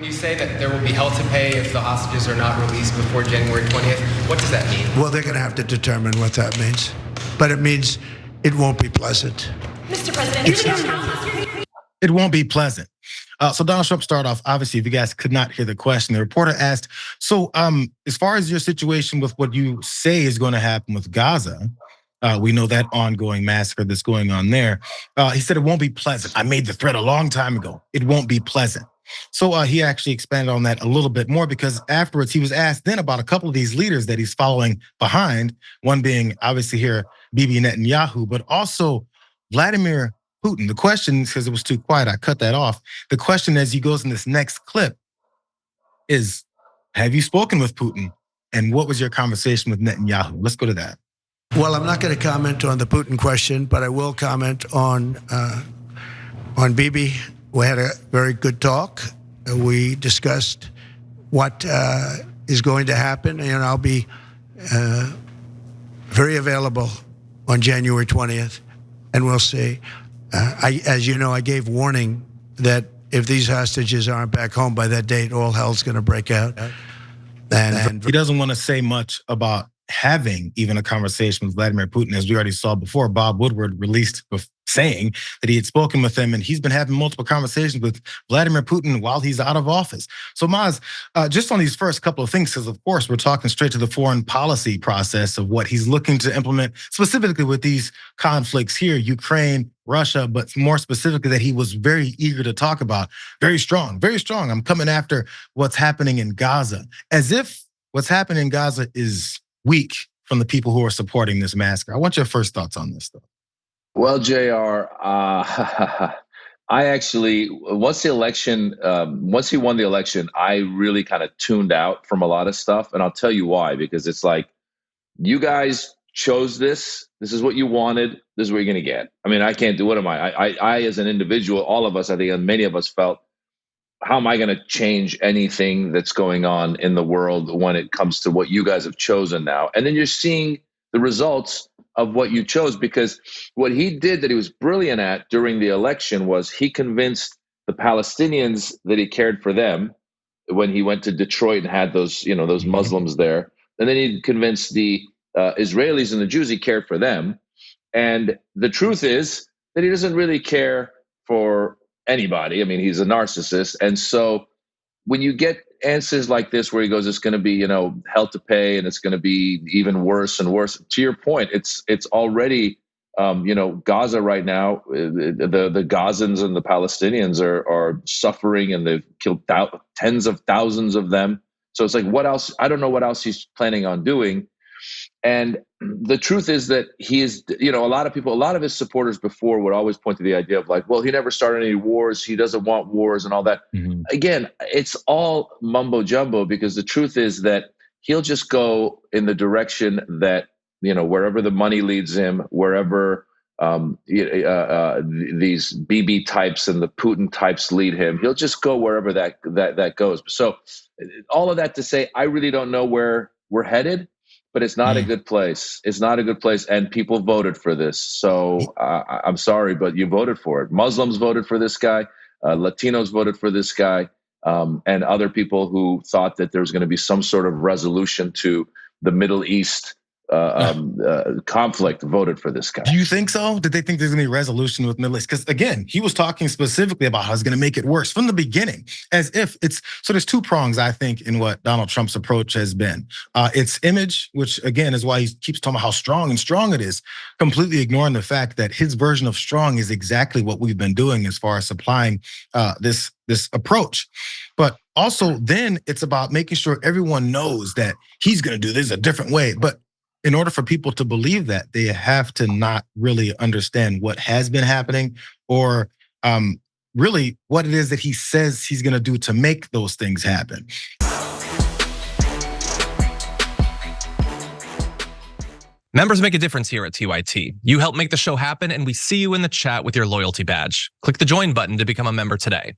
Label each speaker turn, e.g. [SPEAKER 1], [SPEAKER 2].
[SPEAKER 1] You say that there will be hell to pay if the hostages are not released before January 20th. What does that mean?
[SPEAKER 2] Well, they're going to have to determine what that means. But it means it won't be pleasant.
[SPEAKER 3] Mr. President,
[SPEAKER 4] it won't be pleasant. So Donald Trump started off, obviously, if you guys could not hear the question, the reporter asked, so as far as your situation with what you say is going to happen with Gaza, we know that ongoing massacre that's going on there. He said it won't be pleasant. I made the threat a long time ago. It won't be pleasant. So he actually expanded on that a little bit more because afterwards he was asked then about a couple of these leaders that he's following behind, one being obviously here, Bibi Netanyahu, but also Vladimir Putin. The question, because it was too quiet, I cut that off. The question as he goes in this next clip is, have you spoken with Putin? And what was your conversation with Netanyahu? Let's go to that.
[SPEAKER 2] Well, I'm not going to comment on the Putin question, but I will comment on Bibi. We had a very good talk. We discussed what is going to happen, and I'll be very available on January 20th, and we'll see. As you know, I gave warning that if these hostages aren't back home by that date, all hell's going to break out.
[SPEAKER 4] And he doesn't want to say much about having even a conversation with Vladimir Putin, as we already saw before. Bob Woodward released saying that he had spoken with him and he's been having multiple conversations with Vladimir Putin while he's out of office. So Maz, just on these first couple of things, because of course we're talking straight to the foreign policy process of what he's looking to implement, specifically with these conflicts here, Ukraine, Russia, but more specifically that he was very eager to talk about. Very strong, very strong. I'm coming after what's happening in Gaza, as if what's happening in Gaza is weak from the people who are supporting this massacre. I want your first thoughts on this, though.
[SPEAKER 5] Well, Jayar, I actually, once he won the election, I really kind of tuned out from a lot of stuff. And I'll tell you why, because it's like, you guys chose this. This is what you wanted. This is what you're going to get. I mean, I can't do, what am I, as an individual, all of us, I think, and many of us felt, how am I going to change anything that's going on in the world when it comes to what you guys have chosen now? And then you're seeing the results of what you chose, because what he did that he was brilliant at during the election was he convinced the Palestinians that he cared for them when he went to Detroit and had those, those Muslims there. And then he convinced the Israelis and the Jews he cared for them. And the truth is that he doesn't really care for anybody. I mean, he's a narcissist. And so when you get answers like this, where he goes, it's going to be, hell to pay, and it's going to be even worse and worse. To your point, it's already, Gaza right now, the Gazans and the Palestinians are suffering, and they've killed tens of thousands of them. So it's like, what else? I don't know what else he's planning on doing. And the truth is that he is, a lot of his supporters before would always point to the idea of like, well, he never started any wars. He doesn't want wars and all that. Mm-hmm. Again, it's all mumbo jumbo, because the truth is that he'll just go in the direction that, wherever the money leads him, wherever these BB types and the Putin types lead him, he'll just go wherever that goes. So all of that to say, I really don't know where we're headed. But it's not a good place. It's not a good place, and people voted for this. So I'm sorry, but you voted for it. Muslims voted for this guy. Latinos voted for this guy, and other people who thought that there was going to be some sort of resolution to the Middle East conflict voted for this guy.
[SPEAKER 4] Do you think so? Did they think there's going to be a resolution with Middle East? Because again, he was talking specifically about how it's going to make it worse from the beginning, as if it's, so there's two prongs, I think, in what Donald Trump's approach has been. It's image, which again is why he keeps talking about how strong it is, completely ignoring the fact that his version of strong is exactly what we've been doing as far as supplying this approach. But also then it's about making sure everyone knows that he's going to do this a different way. But in order for people to believe that, they have to not really understand what has been happening, or really what it is that he says he's going to do to make those things happen.
[SPEAKER 6] Members make a difference here at TYT. You help make the show happen, and we see you in the chat with your loyalty badge. Click the join button to become a member today.